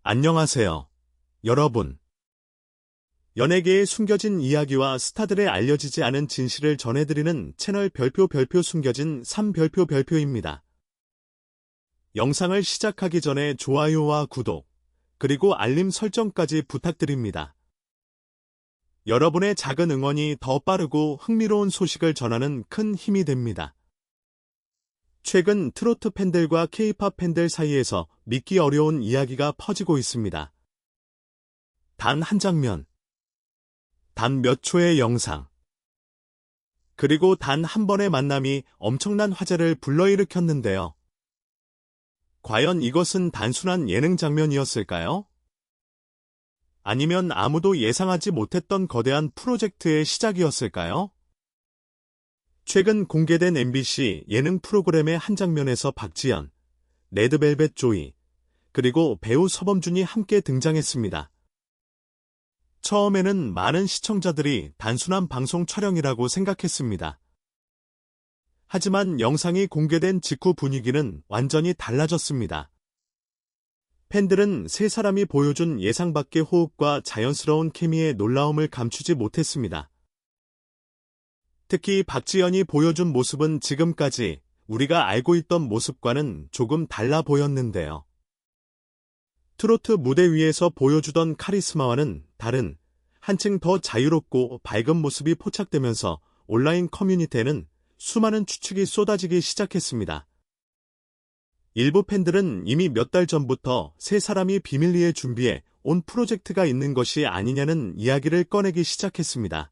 안녕하세요, 여러분. 연예계의 숨겨진 이야기와 스타들의 알려지지 않은 진실을 전해드리는 채널 별표 숨겨진 3별표입니다. 영상을 시작하기 전에 좋아요와 구독, 그리고 알림 설정까지 부탁드립니다. 여러분의 작은 응원이 더 빠르고 흥미로운 소식을 전하는 큰 힘이 됩니다. 최근 트로트 팬들과 K-팝 팬들 사이에서 믿기 어려운 이야기가 퍼지고 있습니다. 단 한 장면, 단 몇 초의 영상, 그리고 단 한 번의 만남이 엄청난 화제를 불러일으켰는데요. 과연 이것은 단순한 예능 장면이었을까요? 아니면 아무도 예상하지 못했던 거대한 프로젝트의 시작이었을까요? 최근 공개된 MBC 예능 프로그램의 한 장면에서 박지연, 레드벨벳 조이, 그리고 배우 서범준이 함께 등장했습니다. 처음에는 많은 시청자들이 단순한 방송 촬영이라고 생각했습니다. 하지만 영상이 공개된 직후 분위기는 완전히 달라졌습니다. 팬들은 세 사람이 보여준 예상 밖의 호흡과 자연스러운 케미의 놀라움을 감추지 못했습니다. 특히 박지연이 보여준 모습은 지금까지 우리가 알고 있던 모습과는 조금 달라 보였는데요. 트로트 무대 위에서 보여주던 카리스마와는 다른 한층 더 자유롭고 밝은 모습이 포착되면서 온라인 커뮤니티에는 수많은 추측이 쏟아지기 시작했습니다. 일부 팬들은 이미 몇 달 전부터 세 사람이 비밀리에 준비해 온 프로젝트가 있는 것이 아니냐는 이야기를 꺼내기 시작했습니다.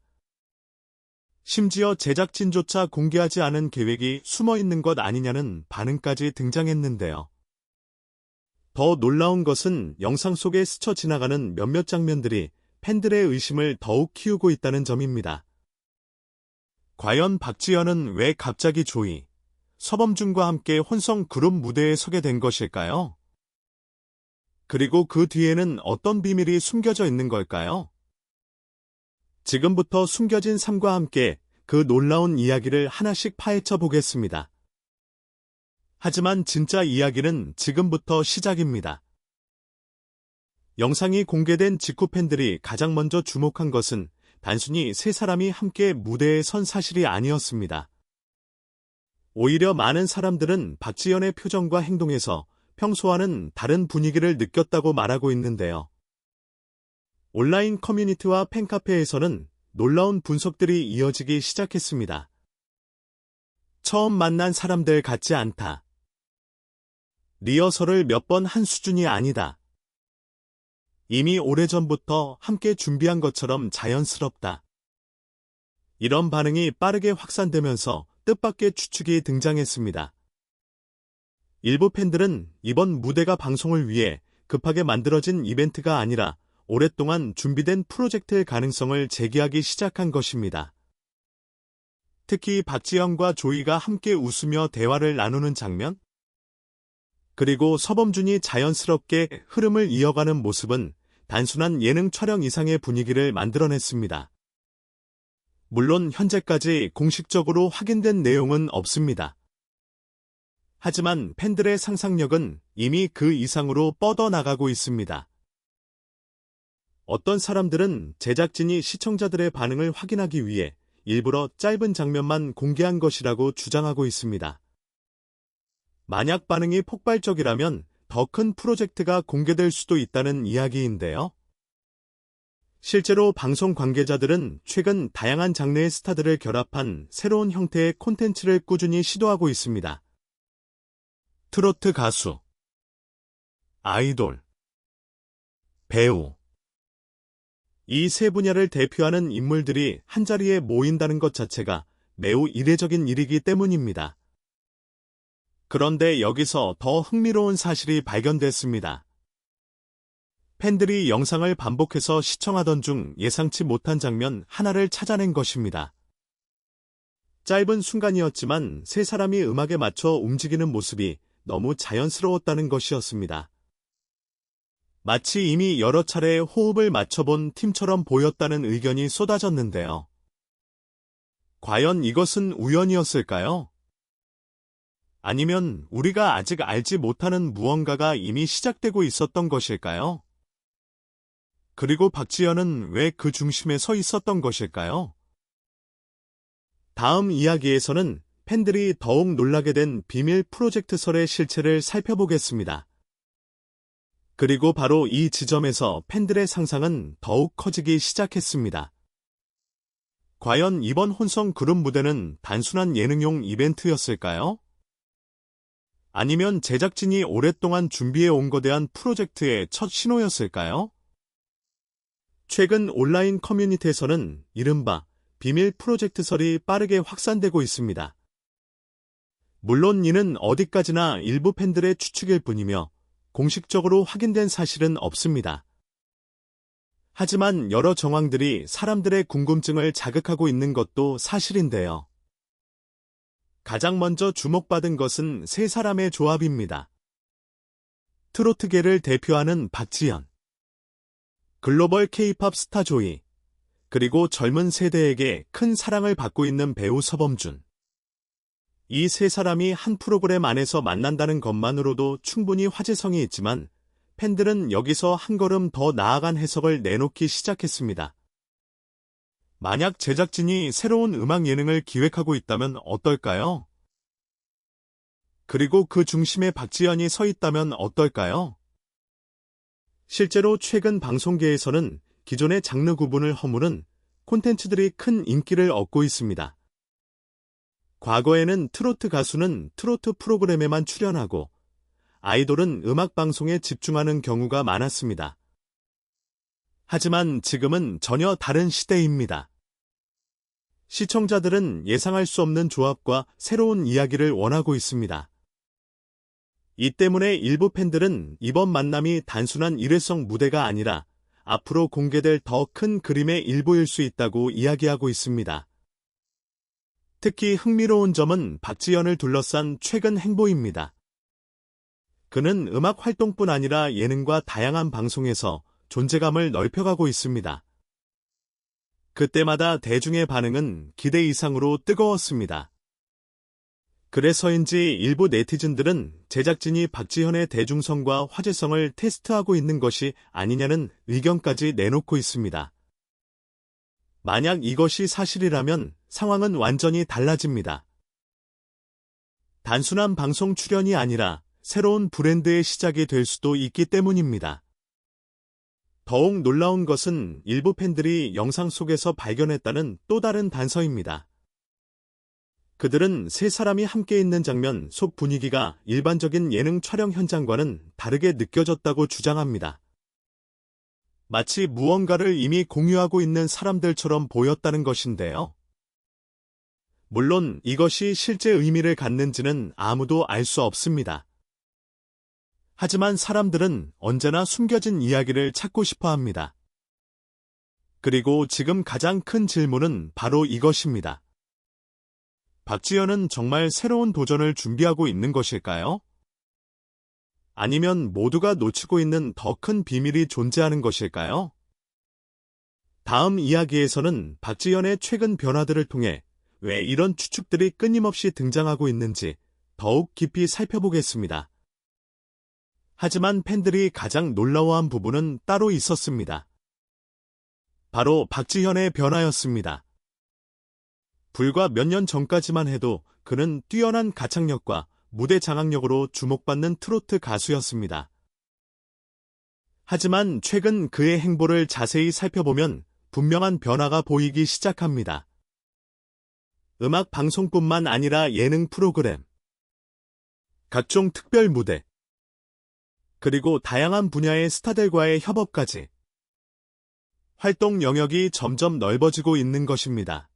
심지어 제작진조차 공개하지 않은 계획이 숨어있는 것 아니냐는 반응까지 등장했는데요. 더 놀라운 것은 영상 속에 스쳐 지나가는 몇몇 장면들이 팬들의 의심을 더욱 키우고 있다는 점입니다. 과연 박지연은 왜 갑자기 조이, 서범준과 함께 혼성 그룹 무대에 서게 된 것일까요? 그리고 그 뒤에는 어떤 비밀이 숨겨져 있는 걸까요? 지금부터 숨겨진 삶과 함께 그 놀라운 이야기를 하나씩 파헤쳐 보겠습니다. 하지만 진짜 이야기는 지금부터 시작입니다. 영상이 공개된 직후 팬들이 가장 먼저 주목한 것은 단순히 세 사람이 함께 무대에 선 사실이 아니었습니다. 오히려 많은 사람들은 박지연의 표정과 행동에서 평소와는 다른 분위기를 느꼈다고 말하고 있는데요. 온라인 커뮤니티와 팬카페에서는 놀라운 분석들이 이어지기 시작했습니다. 처음 만난 사람들 같지 않다. 리허설을 몇 번 한 수준이 아니다. 이미 오래전부터 함께 준비한 것처럼 자연스럽다. 이런 반응이 빠르게 확산되면서 뜻밖의 추측이 등장했습니다. 일부 팬들은 이번 무대가 방송을 위해 급하게 만들어진 이벤트가 아니라 오랫동안 준비된 프로젝트의 가능성을 제기하기 시작한 것입니다. 특히 박지연과 조이가 함께 웃으며 대화를 나누는 장면? 그리고 서범준이 자연스럽게 흐름을 이어가는 모습은 단순한 예능 촬영 이상의 분위기를 만들어냈습니다. 물론 현재까지 공식적으로 확인된 내용은 없습니다. 하지만 팬들의 상상력은 이미 그 이상으로 뻗어나가고 있습니다. 어떤 사람들은 제작진이 시청자들의 반응을 확인하기 위해 일부러 짧은 장면만 공개한 것이라고 주장하고 있습니다. 만약 반응이 폭발적이라면 더 큰 프로젝트가 공개될 수도 있다는 이야기인데요. 실제로 방송 관계자들은 최근 다양한 장르의 스타들을 결합한 새로운 형태의 콘텐츠를 꾸준히 시도하고 있습니다. 트로트 가수, 아이돌, 배우, 이 세 분야를 대표하는 인물들이 한자리에 모인다는 것 자체가 매우 이례적인 일이기 때문입니다. 그런데 여기서 더 흥미로운 사실이 발견됐습니다. 팬들이 영상을 반복해서 시청하던 중 예상치 못한 장면 하나를 찾아낸 것입니다. 짧은 순간이었지만 세 사람이 음악에 맞춰 움직이는 모습이 너무 자연스러웠다는 것이었습니다. 마치 이미 여러 차례 호흡을 맞춰본 팀처럼 보였다는 의견이 쏟아졌는데요. 과연 이것은 우연이었을까요? 아니면 우리가 아직 알지 못하는 무언가가 이미 시작되고 있었던 것일까요? 그리고 박지현은 왜 그 중심에 서 있었던 것일까요? 다음 이야기에서는 팬들이 더욱 놀라게 된 비밀 프로젝트설의 실체를 살펴보겠습니다. 그리고 바로 이 지점에서 팬들의 상상은 더욱 커지기 시작했습니다. 과연 이번 혼성 그룹 무대는 단순한 예능용 이벤트였을까요? 아니면 제작진이 오랫동안 준비해온 거대한 프로젝트의 첫 신호였을까요? 최근 온라인 커뮤니티에서는 이른바 비밀 프로젝트설이 빠르게 확산되고 있습니다. 물론 이는 어디까지나 일부 팬들의 추측일 뿐이며 공식적으로 확인된 사실은 없습니다. 하지만 여러 정황들이 사람들의 궁금증을 자극하고 있는 것도 사실인데요. 가장 먼저 주목받은 것은 세 사람의 조합입니다. 트로트계를 대표하는 박지현, 글로벌 K-팝 스타 조이, 그리고 젊은 세대에게 큰 사랑을 받고 있는 배우 서범준. 이 세 사람이 한 프로그램 안에서 만난다는 것만으로도 충분히 화제성이 있지만 팬들은 여기서 한 걸음 더 나아간 해석을 내놓기 시작했습니다. 만약 제작진이 새로운 음악 예능을 기획하고 있다면 어떨까요? 그리고 그 중심에 박지현이 서 있다면 어떨까요? 실제로 최근 방송계에서는 기존의 장르 구분을 허무는 콘텐츠들이 큰 인기를 얻고 있습니다. 과거에는 트로트 가수는 트로트 프로그램에만 출연하고 아이돌은 음악 방송에 집중하는 경우가 많았습니다. 하지만 지금은 전혀 다른 시대입니다. 시청자들은 예상할 수 없는 조합과 새로운 이야기를 원하고 있습니다. 이 때문에 일부 팬들은 이번 만남이 단순한 일회성 무대가 아니라 앞으로 공개될 더 큰 그림의 일부일 수 있다고 이야기하고 있습니다. 특히 흥미로운 점은 박지현을 둘러싼 최근 행보입니다. 그는 음악 활동뿐 아니라 예능과 다양한 방송에서 존재감을 넓혀가고 있습니다. 그때마다 대중의 반응은 기대 이상으로 뜨거웠습니다. 그래서인지 일부 네티즌들은 제작진이 박지현의 대중성과 화제성을 테스트하고 있는 것이 아니냐는 의견까지 내놓고 있습니다. 만약 이것이 사실이라면 상황은 완전히 달라집니다. 단순한 방송 출연이 아니라 새로운 브랜드의 시작이 될 수도 있기 때문입니다. 더욱 놀라운 것은 일부 팬들이 영상 속에서 발견했다는 또 다른 단서입니다. 그들은 세 사람이 함께 있는 장면 속 분위기가 일반적인 예능 촬영 현장과는 다르게 느껴졌다고 주장합니다. 마치 무언가를 이미 공유하고 있는 사람들처럼 보였다는 것인데요. 물론 이것이 실제 의미를 갖는지는 아무도 알 수 없습니다. 하지만 사람들은 언제나 숨겨진 이야기를 찾고 싶어 합니다. 그리고 지금 가장 큰 질문은 바로 이것입니다. 박지현은 정말 새로운 도전을 준비하고 있는 것일까요? 아니면 모두가 놓치고 있는 더 큰 비밀이 존재하는 것일까요? 다음 이야기에서는 박지현의 최근 변화들을 통해 왜 이런 추측들이 끊임없이 등장하고 있는지 더욱 깊이 살펴보겠습니다. 하지만 팬들이 가장 놀라워한 부분은 따로 있었습니다. 바로 박지현의 변화였습니다. 불과 몇 년 전까지만 해도 그는 뛰어난 가창력과 무대 장악력으로 주목받는 트로트 가수였습니다. 하지만 최근 그의 행보를 자세히 살펴보면 분명한 변화가 보이기 시작합니다. 음악 방송뿐만 아니라 예능 프로그램, 각종 특별 무대, 그리고 다양한 분야의 스타들과의 협업까지 활동 영역이 점점 넓어지고 있는 것입니다.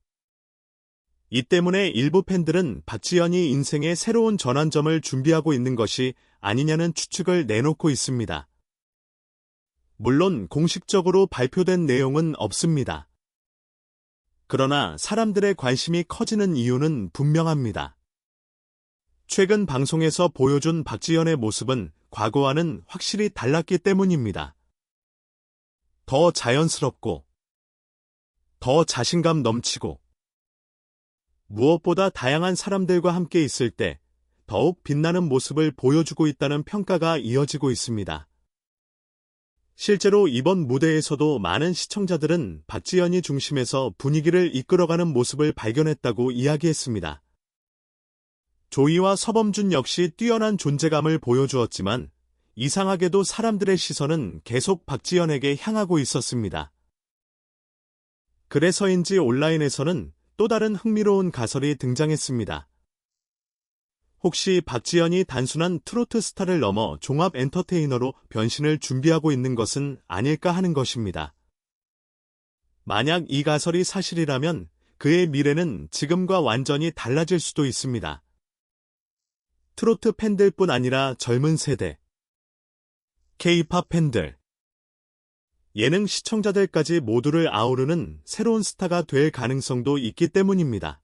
이 때문에 일부 팬들은 박지현이 인생의 새로운 전환점을 준비하고 있는 것이 아니냐는 추측을 내놓고 있습니다. 물론 공식적으로 발표된 내용은 없습니다. 그러나 사람들의 관심이 커지는 이유는 분명합니다. 최근 방송에서 보여준 박지현의 모습은 과거와는 확실히 달랐기 때문입니다. 더 자연스럽고, 더 자신감 넘치고, 무엇보다 다양한 사람들과 함께 있을 때 더욱 빛나는 모습을 보여주고 있다는 평가가 이어지고 있습니다. 실제로 이번 무대에서도 많은 시청자들은 박지연이 중심에서 분위기를 이끌어가는 모습을 발견했다고 이야기했습니다. 조이와 서범준 역시 뛰어난 존재감을 보여주었지만 이상하게도 사람들의 시선은 계속 박지연에게 향하고 있었습니다. 그래서인지 온라인에서는 또 다른 흥미로운 가설이 등장했습니다. 혹시 박지연이 단순한 트로트 스타를 넘어 종합 엔터테이너로 변신을 준비하고 있는 것은 아닐까 하는 것입니다. 만약 이 가설이 사실이라면 그의 미래는 지금과 완전히 달라질 수도 있습니다. 트로트 팬들뿐 아니라 젊은 세대, K-팝 팬들, 예능 시청자들까지 모두를 아우르는 새로운 스타가 될 가능성도 있기 때문입니다.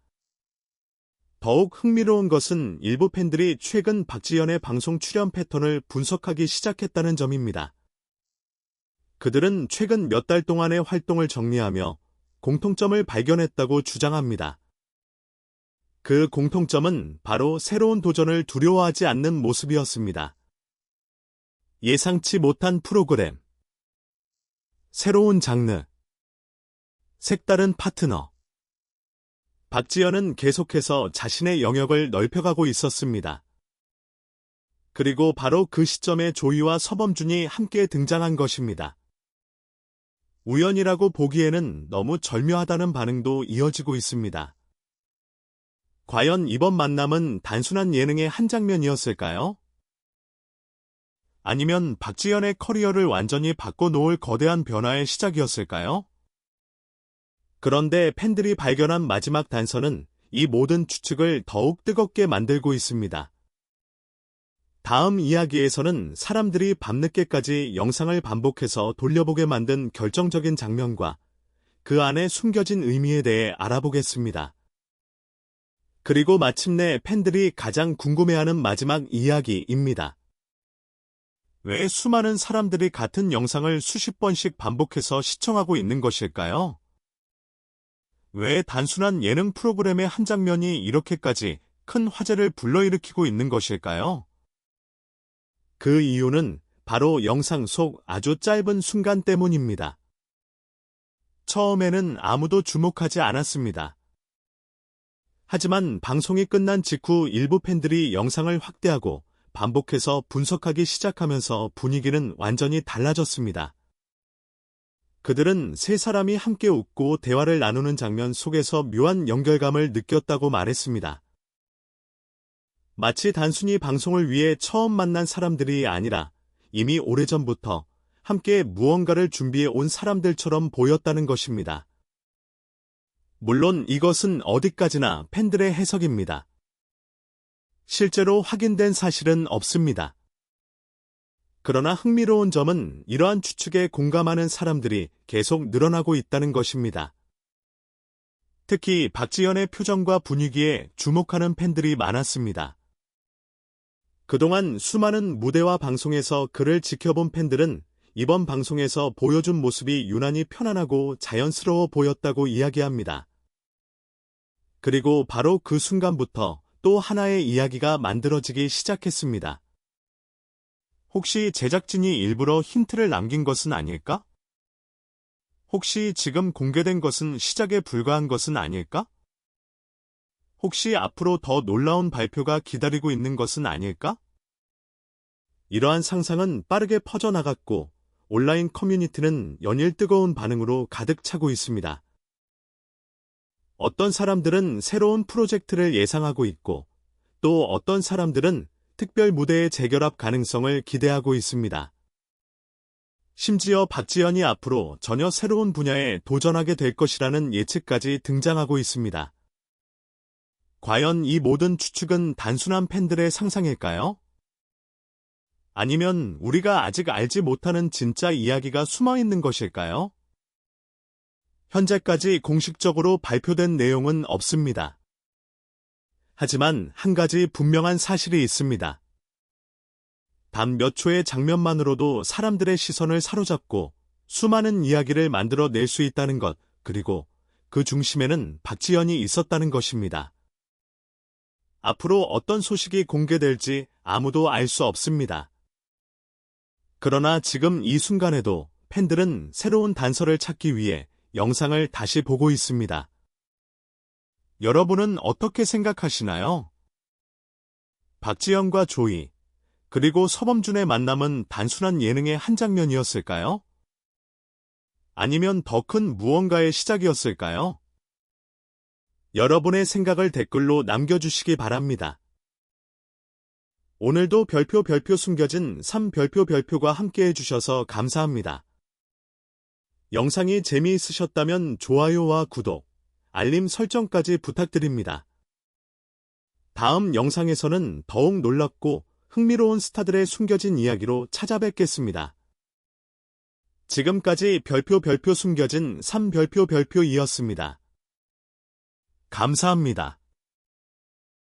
더욱 흥미로운 것은 일부 팬들이 최근 박지연의 방송 출연 패턴을 분석하기 시작했다는 점입니다. 그들은 최근 몇 달 동안의 활동을 정리하며 공통점을 발견했다고 주장합니다. 그 공통점은 바로 새로운 도전을 두려워하지 않는 모습이었습니다. 예상치 못한 프로그램, 새로운 장르, 색다른 파트너. 박지연은 계속해서 자신의 영역을 넓혀가고 있었습니다. 그리고 바로 그 시점에 조이와 서범준이 함께 등장한 것입니다. 우연이라고 보기에는 너무 절묘하다는 반응도 이어지고 있습니다. 과연 이번 만남은 단순한 예능의 한 장면이었을까요? 아니면 박지연의 커리어를 완전히 바꿔놓을 거대한 변화의 시작이었을까요? 그런데 팬들이 발견한 마지막 단서는 이 모든 추측을 더욱 뜨겁게 만들고 있습니다. 다음 이야기에서는 사람들이 밤늦게까지 영상을 반복해서 돌려보게 만든 결정적인 장면과 그 안에 숨겨진 의미에 대해 알아보겠습니다. 그리고 마침내 팬들이 가장 궁금해하는 마지막 이야기입니다. 왜 수많은 사람들이 같은 영상을 수십 번씩 반복해서 시청하고 있는 것일까요? 왜 단순한 예능 프로그램의 한 장면이 이렇게까지 큰 화제를 불러일으키고 있는 것일까요? 그 이유는 바로 영상 속 아주 짧은 순간 때문입니다. 처음에는 아무도 주목하지 않았습니다. 하지만 방송이 끝난 직후 일부 팬들이 영상을 확대하고 반복해서 분석하기 시작하면서 분위기는 완전히 달라졌습니다. 그들은 세 사람이 함께 웃고 대화를 나누는 장면 속에서 묘한 연결감을 느꼈다고 말했습니다. 마치 단순히 방송을 위해 처음 만난 사람들이 아니라 이미 오래전부터 함께 무언가를 준비해 온 사람들처럼 보였다는 것입니다. 물론 이것은 어디까지나 팬들의 해석입니다. 실제로 확인된 사실은 없습니다. 그러나 흥미로운 점은 이러한 추측에 공감하는 사람들이 계속 늘어나고 있다는 것입니다. 특히 박지연의 표정과 분위기에 주목하는 팬들이 많았습니다. 그동안 수많은 무대와 방송에서 그를 지켜본 팬들은 이번 방송에서 보여준 모습이 유난히 편안하고 자연스러워 보였다고 이야기합니다. 그리고 바로 그 순간부터 또 하나의 이야기가 만들어지기 시작했습니다. 혹시 제작진이 일부러 힌트를 남긴 것은 아닐까? 혹시 지금 공개된 것은 시작에 불과한 것은 아닐까? 혹시 앞으로 더 놀라운 발표가 기다리고 있는 것은 아닐까? 이러한 상상은 빠르게 퍼져나갔고 온라인 커뮤니티는 연일 뜨거운 반응으로 가득 차고 있습니다. 어떤 사람들은 새로운 프로젝트를 예상하고 있고 또 어떤 사람들은 특별 무대의 재결합 가능성을 기대하고 있습니다. 심지어 박지연이 앞으로 전혀 새로운 분야에 도전하게 될 것이라는 예측까지 등장하고 있습니다. 과연 이 모든 추측은 단순한 팬들의 상상일까요? 아니면 우리가 아직 알지 못하는 진짜 이야기가 숨어 있는 것일까요? 현재까지 공식적으로 발표된 내용은 없습니다. 하지만 한 가지 분명한 사실이 있습니다. 단 몇 초의 장면만으로도 사람들의 시선을 사로잡고 수많은 이야기를 만들어낼 수 있다는 것, 그리고 그 중심에는 박지연이 있었다는 것입니다. 앞으로 어떤 소식이 공개될지 아무도 알 수 없습니다. 그러나 지금 이 순간에도 팬들은 새로운 단서를 찾기 위해 영상을 다시 보고 있습니다. 여러분은 어떻게 생각하시나요? 박지영과 조이, 그리고 서범준의 만남은 단순한 예능의 한 장면이었을까요? 아니면 더 큰 무언가의 시작이었을까요? 여러분의 생각을 댓글로 남겨주시기 바랍니다. 오늘도 별표 숨겨진 3별표가 함께 해주셔서 감사합니다. 영상이 재미있으셨다면 좋아요와 구독, 알림 설정까지 부탁드립니다. 다음 영상에서는 더욱 놀랍고 흥미로운 스타들의 숨겨진 이야기로 찾아뵙겠습니다. 지금까지 별표 숨겨진 3별표이었습니다. 감사합니다.